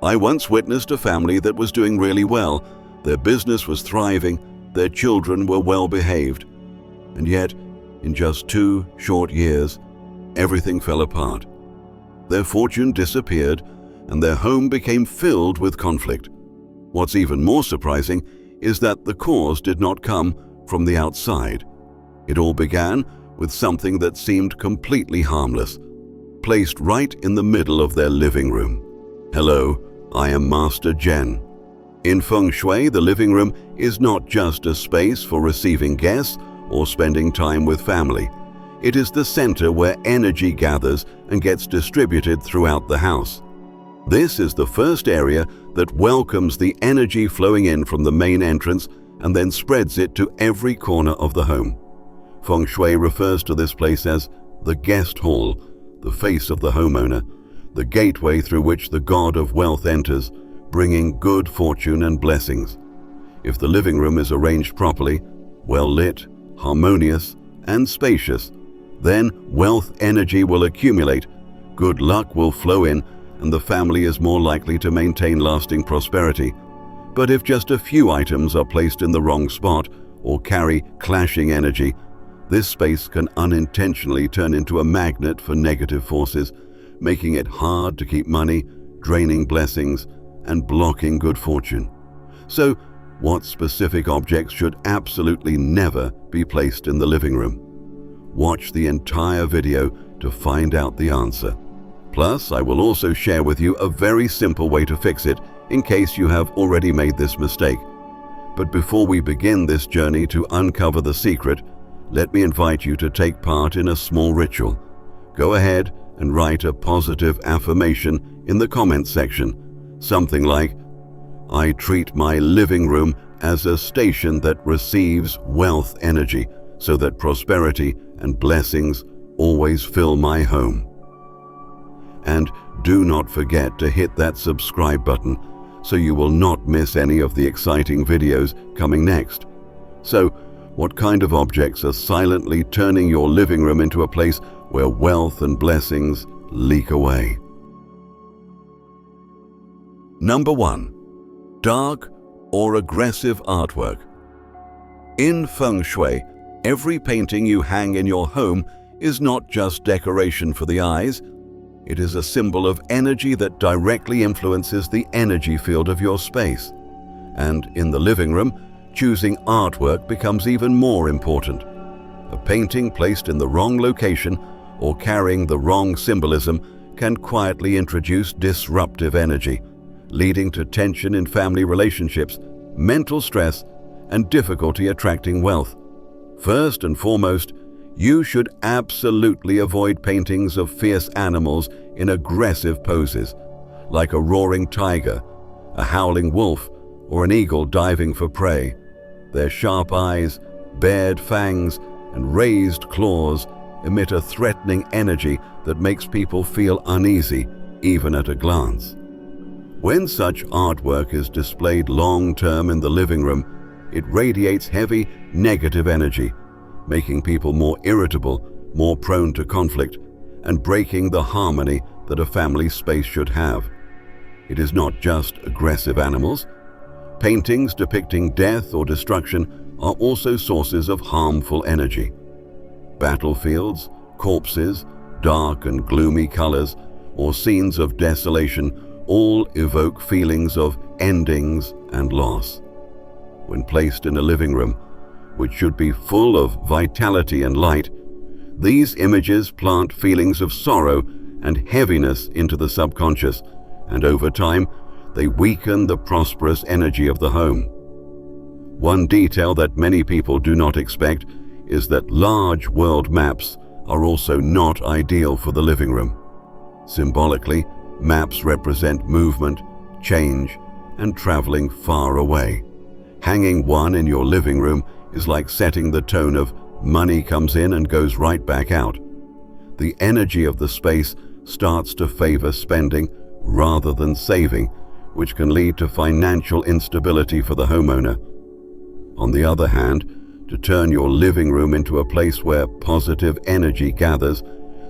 I once witnessed a family that was doing really well. Their business was thriving, their children were well behaved. And yet, in just 2 short years, everything fell apart. Their fortune disappeared, and their home became filled with conflict. What's even more surprising is that the cause did not come from the outside. It all began with something that seemed completely harmless, placed right in the middle of their living room. Hello, I am Master Zhen. In Feng Shui, the living room is not just a space for receiving guests or spending time with family. It is the center where energy gathers and gets distributed throughout the house. This is the first area that welcomes the energy flowing in from the main entrance and then spreads it to every corner of the home. Feng Shui refers to this place as the guest hall, the face of the homeowner, the gateway through which the god of wealth enters, bringing good fortune and blessings. If the living room is arranged properly, well lit, harmonious, and spacious, then wealth energy will accumulate, good luck will flow in, and the family is more likely to maintain lasting prosperity. But if just a few items are placed in the wrong spot or carry clashing energy, this space can unintentionally turn into a magnet for negative forces, making it hard to keep money, draining blessings, and blocking good fortune. So, what specific objects should absolutely never be placed in the living room? Watch the entire video to find out the answer. Plus, I will also share with you a very simple way to fix it in case you have already made this mistake. But before we begin this journey to uncover the secret, let me invite you to take part in a small ritual. Go ahead and write a positive affirmation in the comments section. Something like, I treat my living room as a station that receives wealth energy so that prosperity and blessings always fill my home. And do not forget to hit that subscribe button so you will not miss any of the exciting videos coming next. So, what kind of objects are silently turning your living room into a place where wealth and blessings leak away? Number 1. Dark or aggressive artwork. In Feng Shui, every painting you hang in your home is not just decoration for the eyes. It is a symbol of energy that directly influences the energy field of your space. And in the living room, choosing artwork becomes even more important. A painting placed in the wrong location or carrying the wrong symbolism can quietly introduce disruptive energy, leading to tension in family relationships, mental stress, and difficulty attracting wealth. First and foremost, you should absolutely avoid paintings of fierce animals in aggressive poses, like a roaring tiger, a howling wolf, or an eagle diving for prey. Their sharp eyes, bared fangs, and raised claws emit a threatening energy that makes people feel uneasy, even at a glance. When such artwork is displayed long-term in the living room, it radiates heavy, negative energy, making people more irritable, more prone to conflict, and breaking the harmony that a family space should have. It is not just aggressive animals. Paintings depicting death or destruction are also sources of harmful energy. Battlefields, corpses, dark and gloomy colors, or scenes of desolation all evoke feelings of endings and loss. When placed in a living room, which should be full of vitality and light, these images plant feelings of sorrow and heaviness into the subconscious, and over time, they weaken the prosperous energy of the home. One detail that many people do not expect is that large world maps are also not ideal for the living room. Symbolically, maps represent movement, change, and traveling far away. Hanging one in your living room is like setting the tone of money comes in and goes right back out. The energy of the space starts to favor spending rather than saving, which can lead to financial instability for the homeowner. On the other hand, to turn your living room into a place where positive energy gathers,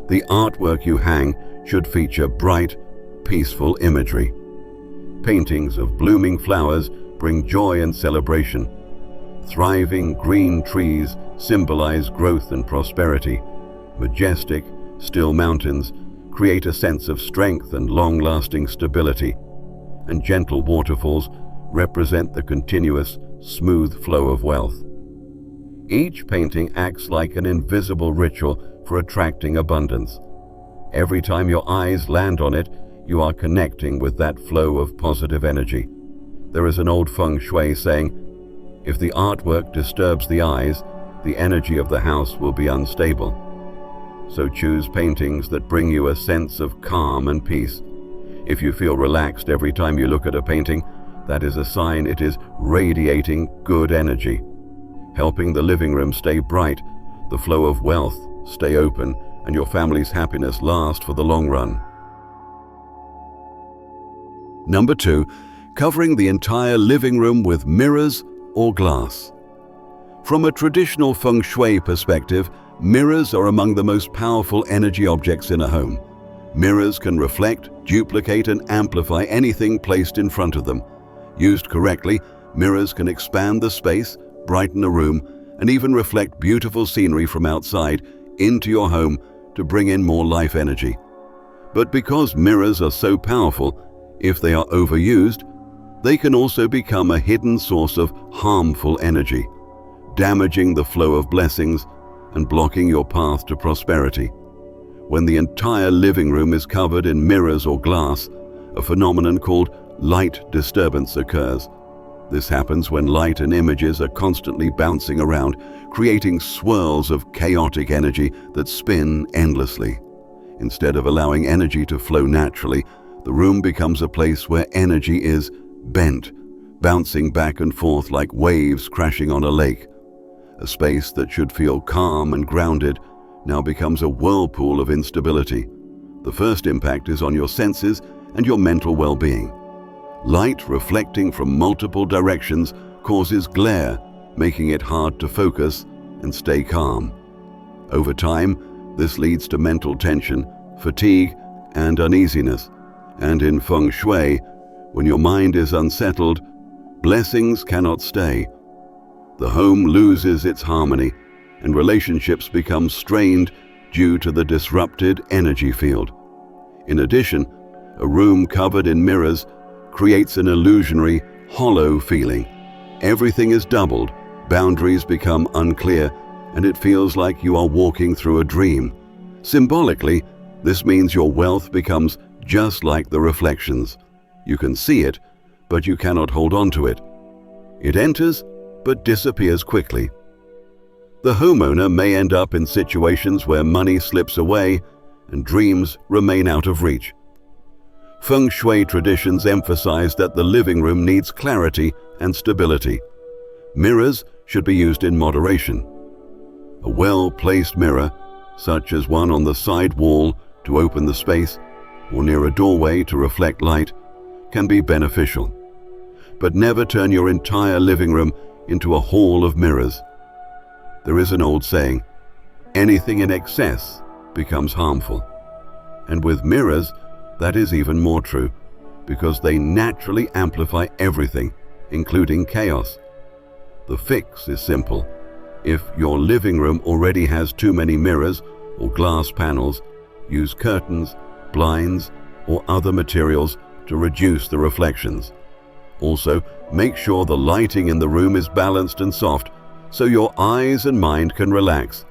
the artwork you hang should feature bright, peaceful imagery. Paintings of blooming flowers bring joy and celebration. Thriving green trees symbolize growth and prosperity. Majestic, still mountains create a sense of strength and long-lasting stability. And gentle waterfalls represent the continuous, smooth flow of wealth. Each painting acts like an invisible ritual for attracting abundance. Every time your eyes land on it, you are connecting with that flow of positive energy. There is an old Feng Shui saying, if the artwork disturbs the eyes, the energy of the house will be unstable. So choose paintings that bring you a sense of calm and peace. If you feel relaxed every time you look at a painting, that is a sign it is radiating good energy, helping the living room stay bright, the flow of wealth stay open, and your family's happiness last for the long run. Number 2, covering the entire living room with mirrors or glass. From a traditional Feng Shui perspective, mirrors are among the most powerful energy objects in a home. Mirrors can reflect, duplicate, and amplify anything placed in front of them. Used correctly, mirrors can expand the space, brighten a room, and even reflect beautiful scenery from outside into your home to bring in more life energy. But because mirrors are so powerful, if they are overused, they can also become a hidden source of harmful energy, damaging the flow of blessings and blocking your path to prosperity. When the entire living room is covered in mirrors or glass, a phenomenon called light disturbance occurs. This happens when light and images are constantly bouncing around, creating swirls of chaotic energy that spin endlessly. Instead of allowing energy to flow naturally, the room becomes a place where energy is bent, bouncing back and forth like waves crashing on a lake. A space that should feel calm and grounded now becomes a whirlpool of instability. The first impact is on your senses and your mental well-being. Light reflecting from multiple directions causes glare, making it hard to focus and stay calm. Over time, this leads to mental tension, fatigue, and uneasiness. And in Feng Shui, when your mind is unsettled, blessings cannot stay. The home loses its harmony, and relationships become strained due to the disrupted energy field. In addition, a room covered in mirrors creates an illusionary, hollow feeling. Everything is doubled, boundaries become unclear, and it feels like you are walking through a dream. Symbolically, this means your wealth becomes just like the reflections. You can see it, but you cannot hold on to it. It enters, but disappears quickly. The homeowner may end up in situations where money slips away and dreams remain out of reach. Feng Shui traditions emphasize that the living room needs clarity and stability. Mirrors should be used in moderation. A well-placed mirror, such as one on the side wall to open the space or near a doorway to reflect light, can be beneficial. But never turn your entire living room into a hall of mirrors. There is an old saying, anything in excess becomes harmful. And with mirrors, that is even more true, because they naturally amplify everything, including chaos. The fix is simple. If your living room already has too many mirrors or glass panels, use curtains, blinds, or other materials to reduce the reflections. Also, make sure the lighting in the room is balanced and soft, so your eyes and mind can relax.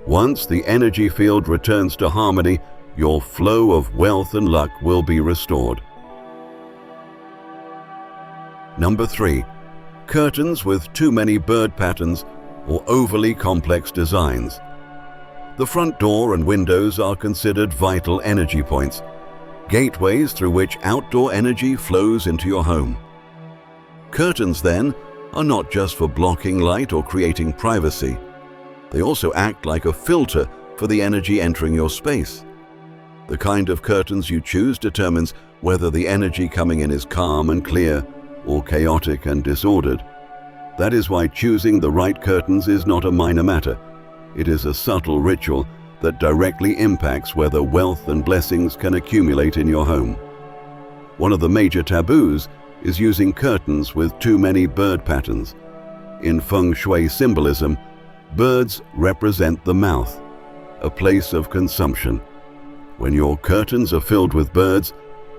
Once the energy field returns to harmony, your flow of wealth and luck will be restored. Number 3. Curtains with too many bird patterns or overly complex designs. The front door and windows are considered vital energy points, gateways through which outdoor energy flows into your home. Curtains, then, are not just for blocking light or creating privacy. They also act like a filter for the energy entering your space. The kind of curtains you choose determines whether the energy coming in is calm and clear or chaotic and disordered. That is why choosing the right curtains is not a minor matter. It is a subtle ritual that directly impacts whether wealth and blessings can accumulate in your home. One of the major taboos is using curtains with too many bird patterns. In Feng Shui symbolism, birds represent the mouth, a place of consumption. When your curtains are filled with birds,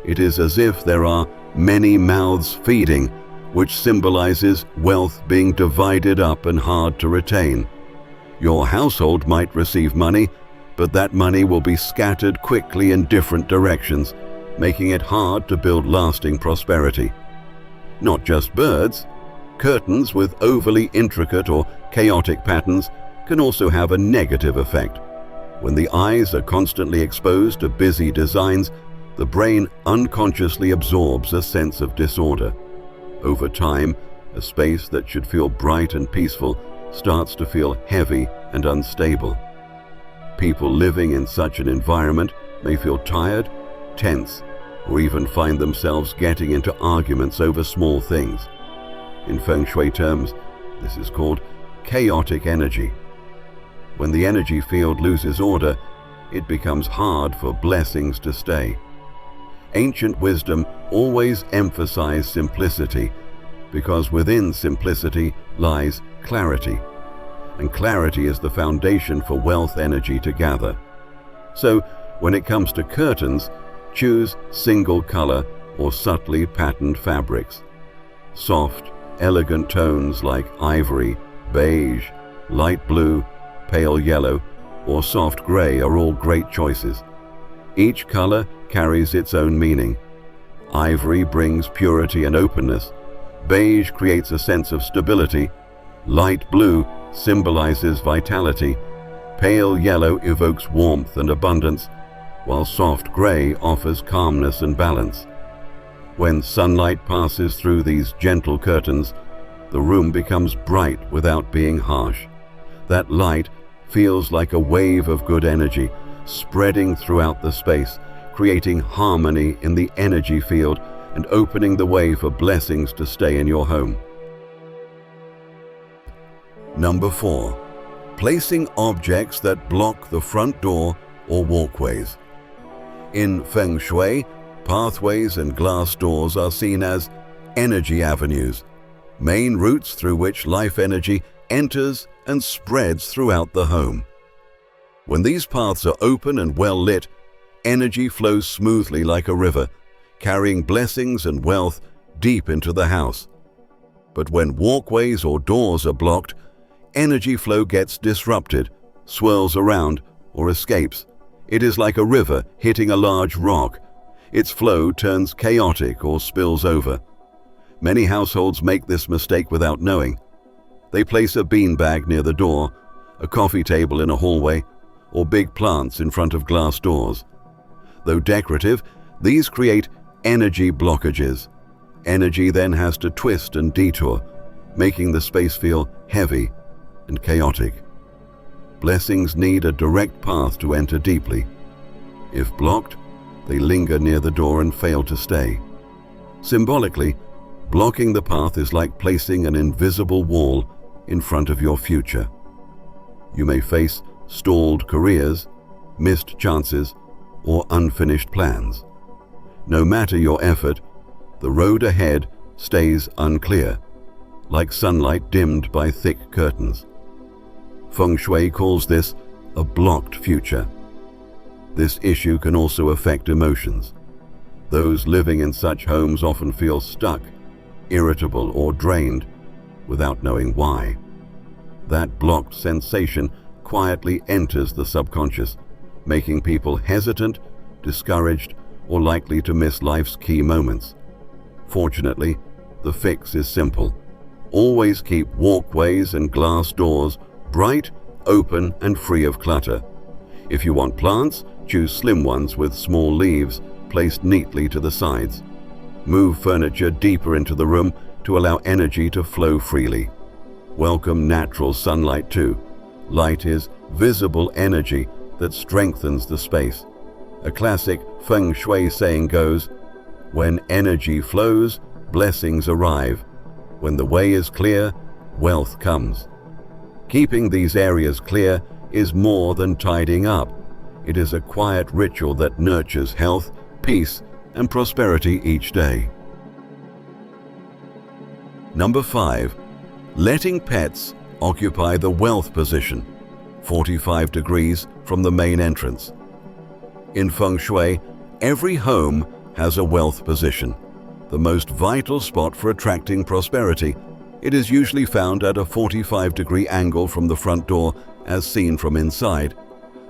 it is as if there are many mouths feeding, which symbolizes wealth being divided up and hard to retain. Your household might receive money, but that money will be scattered quickly in different directions, making it hard to build lasting prosperity. Not just birds, curtains with overly intricate or chaotic patterns can also have a negative effect. When the eyes are constantly exposed to busy designs, the brain unconsciously absorbs a sense of disorder. Over time, a space that should feel bright and peaceful starts to feel heavy and unstable. People living in such an environment may feel tired, tense, or even find themselves getting into arguments over small things. In Feng Shui terms, this is called chaotic energy. When the energy field loses order, it becomes hard for blessings to stay. Ancient wisdom always emphasized simplicity, because within simplicity lies clarity, and clarity is the foundation for wealth energy to gather. So, when it comes to curtains, choose single color or subtly patterned fabrics. Soft, elegant tones like ivory, beige, light blue, pale yellow, or soft gray are all great choices. Each color carries its own meaning. Ivory brings purity and openness. Beige creates a sense of stability. Light blue symbolizes vitality. Pale yellow evokes warmth and abundance, while soft gray offers calmness and balance. When sunlight passes through these gentle curtains, the room becomes bright without being harsh. That light feels like a wave of good energy, spreading throughout the space, creating harmony in the energy field and opening the way for blessings to stay in your home. Number 4. Placing objects that block the front door or walkways. In Feng Shui, pathways and glass doors are seen as energy avenues, main routes through which life energy enters and spreads throughout the home. When these paths are open and well lit, energy flows smoothly like a river, carrying blessings and wealth deep into the house. But when walkways or doors are blocked, energy flow gets disrupted, swirls around, or escapes. It is like a river hitting a large rock. Its flow turns chaotic or spills over. Many households make this mistake without knowing. They place a beanbag near the door, a coffee table in a hallway, or big plants in front of glass doors. Though decorative, these create energy blockages. Energy then has to twist and detour, making the space feel heavy and chaotic. Blessings need a direct path to enter deeply. If blocked, they linger near the door and fail to stay. Symbolically, blocking the path is like placing an invisible wall in front of your future. You may face stalled careers, missed chances, or unfinished plans. No matter your effort, the road ahead stays unclear, like sunlight dimmed by thick curtains. Feng Shui calls this a blocked future. This issue can also affect emotions. Those living in such homes often feel stuck, irritable, or drained without knowing why. That blocked sensation quietly enters the subconscious, making people hesitant, discouraged, or likely to miss life's key moments. Fortunately, the fix is simple. Always keep walkways and glass doors bright, open, and free of clutter. If you want plants, choose slim ones with small leaves placed neatly to the sides. Move furniture deeper into the room to allow energy to flow freely. Welcome natural sunlight too. Light is visible energy that strengthens the space. A classic Feng Shui saying goes, "When energy flows, blessings arrive. When the way is clear, wealth comes." Keeping these areas clear is more than tidying up. It is a quiet ritual that nurtures health, peace, and prosperity each day. Number 5. Letting pets occupy the wealth position, 45 degrees from the main entrance. In Feng Shui, every home has a wealth position, the most vital spot for attracting prosperity. It is usually found at a 45-degree angle from the front door, as seen from inside.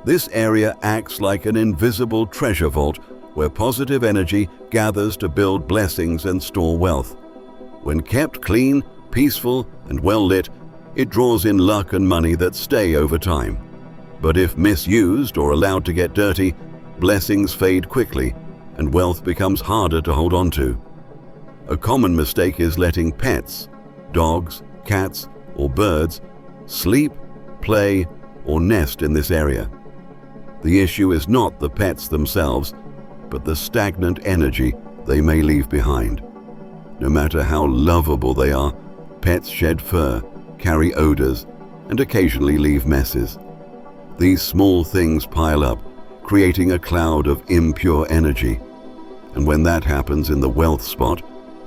This area acts like an invisible treasure vault where positive energy gathers to build blessings and store wealth. When kept clean, peaceful, and well lit, it draws in luck and money that stay over time. But if misused or allowed to get dirty, blessings fade quickly and wealth becomes harder to hold on to. A common mistake is letting pets, dogs, cats, or birds sleep, play, or nest in this area. The issue is not the pets themselves, but the stagnant energy they may leave behind. No matter how lovable they are, pets shed fur, carry odors, and occasionally leave messes. These small things pile up, creating a cloud of impure energy. And when that happens in the wealth spot,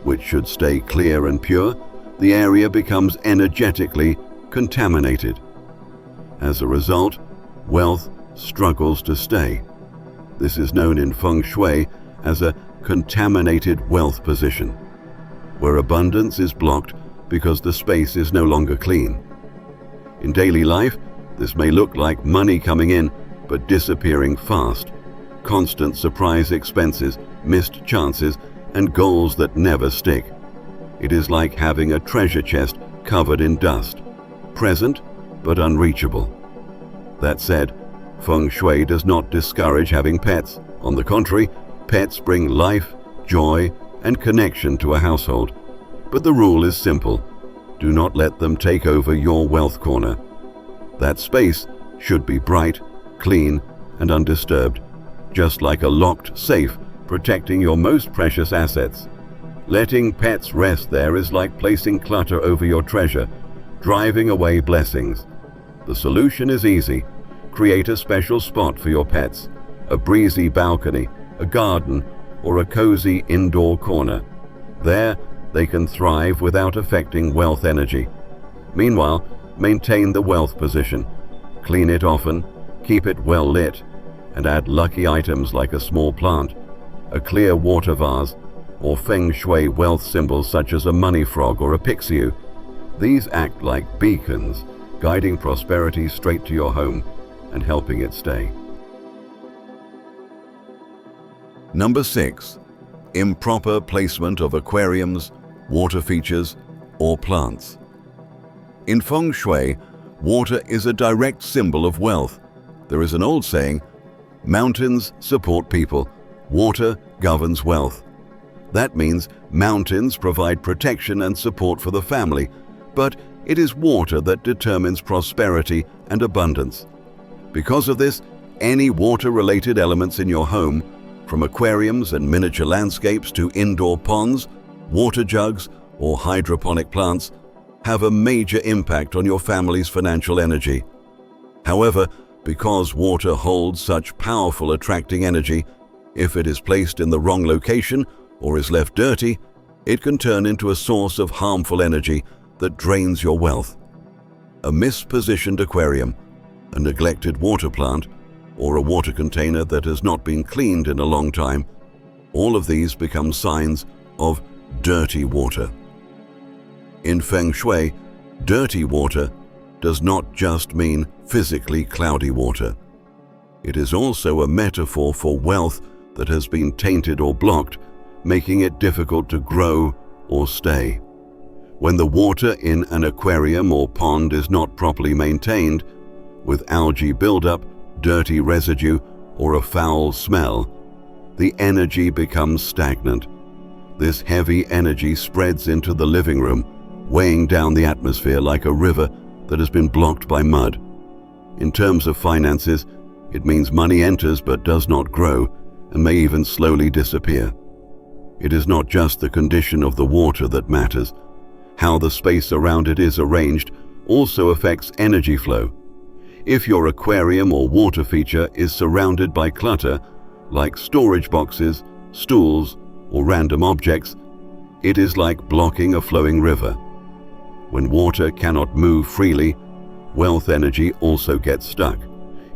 which should stay clear and pure, the area becomes energetically contaminated. As a result, wealth struggles to stay. This is known in Feng Shui as a contaminated wealth position, where abundance is blocked because the space is no longer clean. In daily life, this may look like money coming in but disappearing fast, constant surprise expenses, missed chances, and goals that never stick. It is like having a treasure chest covered in dust, present but unreachable. That said, Feng Shui does not discourage having pets. On the contrary, pets bring life, joy, and connection to a household. But the rule is simple: do not let them take over your wealth corner. That space should be bright, clean, and undisturbed, just like a locked safe protecting your most precious assets. Letting pets rest there is like placing clutter over your treasure, driving away blessings. The solution is easy. Create a special spot for your pets, a breezy balcony, a garden, or a cozy indoor corner. There, they can thrive without affecting wealth energy. Meanwhile, maintain the wealth position. Clean it often, keep it well lit, and add lucky items like a small plant, a clear water vase, or Feng Shui wealth symbols such as a money frog or a pixiu. These act like beacons, guiding prosperity straight to your home and helping it stay. Number 6. Improper placement of aquariums, water features, or plants. In Feng Shui, water is a direct symbol of wealth. There is an old saying, "Mountains support people, water governs wealth." That means mountains provide protection and support for the family, but it is water that determines prosperity and abundance. Because of this, any water-related elements in your home, from aquariums and miniature landscapes to indoor ponds, water jugs, or hydroponic plants, have a major impact on your family's financial energy. However, because water holds such powerful attracting energy, if it is placed in the wrong location or is left dirty, it can turn into a source of harmful energy that drains your wealth. A mispositioned aquarium, a neglected water plant, or a water container that has not been cleaned in a long time, all of these become signs of dirty water. In Feng Shui, dirty water does not just mean physically cloudy water. It is also a metaphor for wealth that has been tainted or blocked, making it difficult to grow or stay. When the water in an aquarium or pond is not properly maintained, with algae buildup, dirty residue, or a foul smell, the energy becomes stagnant. This heavy energy spreads into the living room, weighing down the atmosphere like a river that has been blocked by mud. In terms of finances, it means money enters but does not grow and may even slowly disappear. It is not just the condition of the water that matters. How the space around it is arranged also affects energy flow. If your aquarium or water feature is surrounded by clutter, like storage boxes, stools, or random objects, it is like blocking a flowing river. When water cannot move freely, wealth energy also gets stuck.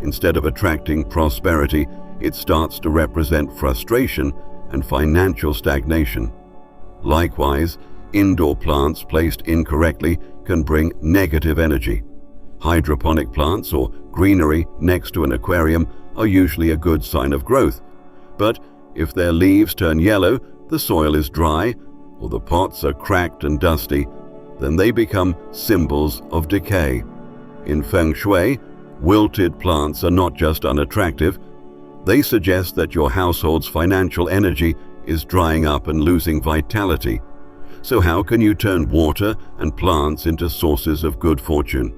Instead of attracting prosperity, it starts to represent frustration and financial stagnation. Likewise, indoor plants placed incorrectly can bring negative energy. Hydroponic plants or greenery next to an aquarium are usually a good sign of growth. But if their leaves turn yellow, the soil is dry, or the pots are cracked and dusty, then they become symbols of decay. In Feng Shui, wilted plants are not just unattractive, they suggest that your household's financial energy is drying up and losing vitality. So how can you turn water and plants into sources of good fortune?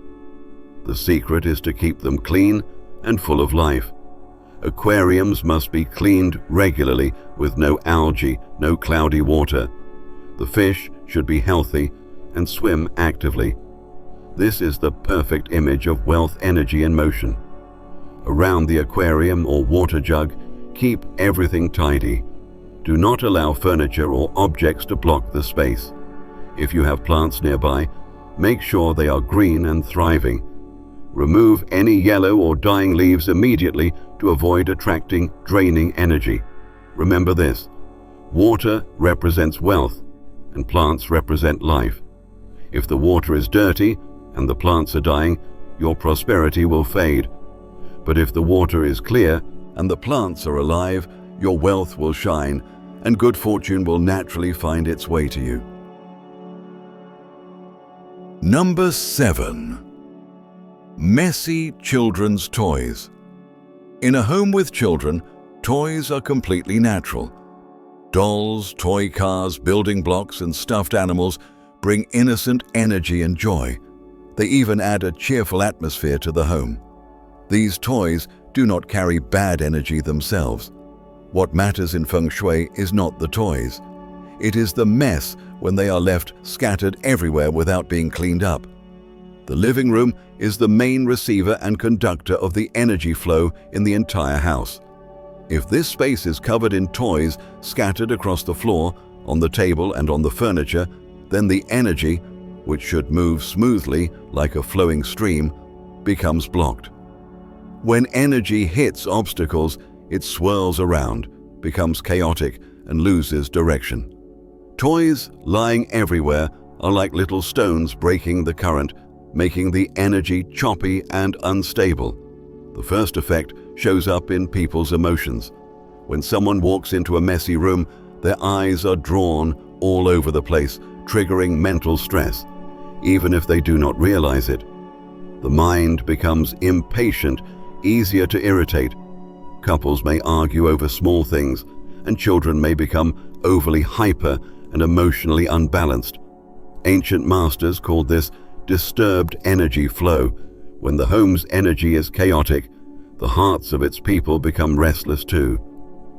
The secret is to keep them clean and full of life. Aquariums must be cleaned regularly with no algae, no cloudy water. The fish should be healthy and swim actively. This is the perfect image of wealth energy in motion. Around the aquarium or water jug, keep everything tidy. Do not allow furniture or objects to block the space. If you have plants nearby, make sure they are green and thriving. Remove any yellow or dying leaves immediately to avoid attracting draining energy. Remember this: water represents wealth and plants represent life. If the water is dirty and the plants are dying, your prosperity will fade. But if the water is clear and the plants are alive, your wealth will shine and good fortune will naturally find its way to you. Number 7. Messy children's toys. In a home with children, toys are completely natural. Dolls, toy cars, building blocks, and stuffed animals bring innocent energy and joy. They even add a cheerful atmosphere to the home. These toys do not carry bad energy themselves. What matters in Feng Shui is not the toys. It is the mess when they are left scattered everywhere without being cleaned up. The living room is the main receiver and conductor of the energy flow in the entire house. If this space is covered in toys scattered across the floor, on the table and on the furniture, then the energy, which should move smoothly like a flowing stream, becomes blocked. When energy hits obstacles, it swirls around, becomes chaotic, and loses direction. Toys lying everywhere are like little stones breaking the current, making the energy choppy and unstable. The first effect shows up in people's emotions. When someone walks into a messy room, their eyes are drawn all over the place, triggering mental stress, even if they do not realize it. The mind becomes impatient, easier to irritate. Couples may argue over small things, and children may become overly hyper and emotionally unbalanced. Ancient masters called this disturbed energy flow. When the home's energy is chaotic, the hearts of its people become restless too.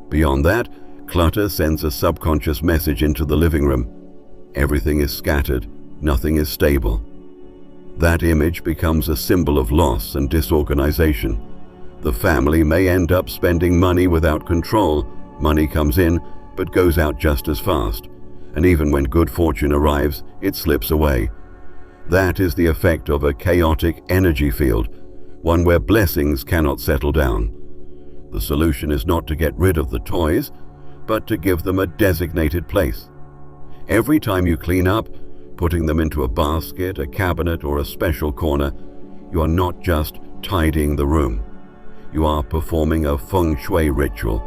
Beyond that, clutter sends a subconscious message into the living room. Everything is scattered, nothing is stable. That image becomes a symbol of loss and disorganization. The family may end up spending money without control. Money comes in, but goes out just as fast. And even when good fortune arrives, it slips away. That is the effect of a chaotic energy field, one where blessings cannot settle down. The solution is not to get rid of the toys, but to give them a designated place. Every time you clean up, putting them into a basket, a cabinet, or a special corner, you are not just tidying the room. You are performing a Feng Shui ritual,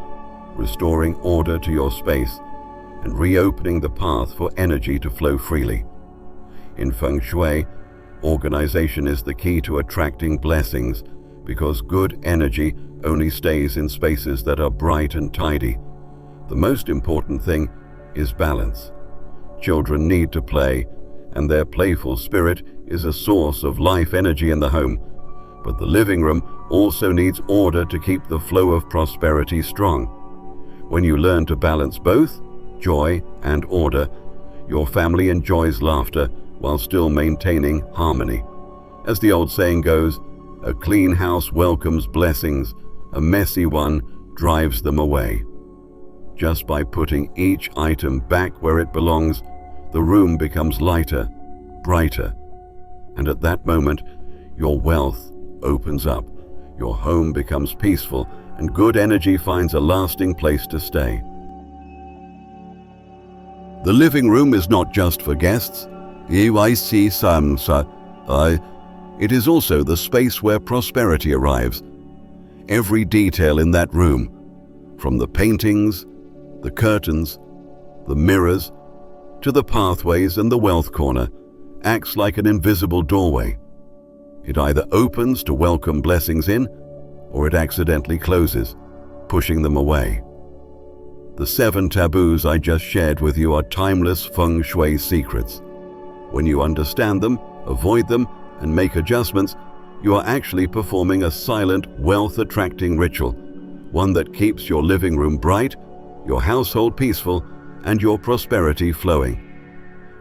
restoring order to your space and reopening the path for energy to flow freely. In Feng Shui, organization is the key to attracting blessings because good energy only stays in spaces that are bright and tidy. The most important thing is balance. Children need to play, and their playful spirit is a source of life energy in the home. But the living room also needs order to keep the flow of prosperity strong. When you learn to balance both, joy and order, your family enjoys laughter while still maintaining harmony. As the old saying goes, a clean house welcomes blessings, a messy one drives them away. Just by putting each item back where it belongs, the room becomes lighter, brighter, and at that moment, your wealth opens up. Your home becomes peaceful, and good energy finds a lasting place to stay. The living room is not just for guests. It is also the space where prosperity arrives. Every detail in that room, from the paintings, the curtains, the mirrors, to the pathways and the wealth corner, acts like an invisible doorway. It either opens to welcome blessings in, or it accidentally closes, pushing them away. The 7 taboos I just shared with you are timeless Feng Shui secrets. When you understand them, avoid them, and make adjustments, you are actually performing a silent, wealth-attracting ritual, one that keeps your living room bright, your household peaceful, and your prosperity flowing.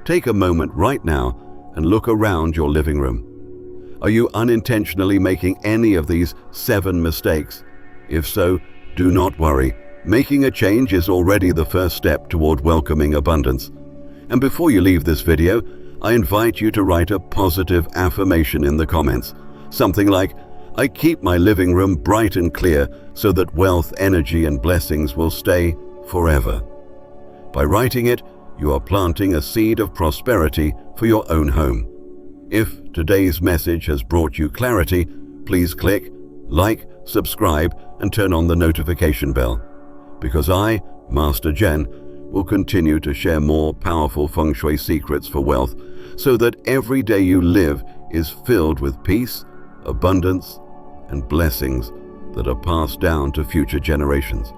Take a moment right now and look around your living room. Are you unintentionally making any of these 7 mistakes? If so, do not worry. Making a change is already the first step toward welcoming abundance. And before you leave this video, I invite you to write a positive affirmation in the comments. Something like, "I keep my living room bright and clear so that wealth, energy, and blessings will stay forever." By writing it, you are planting a seed of prosperity for your own home. If today's message has brought you clarity, please click like, subscribe, and turn on the notification bell. Because I, Master Zhen, will continue to share more powerful Feng Shui secrets for wealth so that every day you live is filled with peace, abundance, and blessings that are passed down to future generations.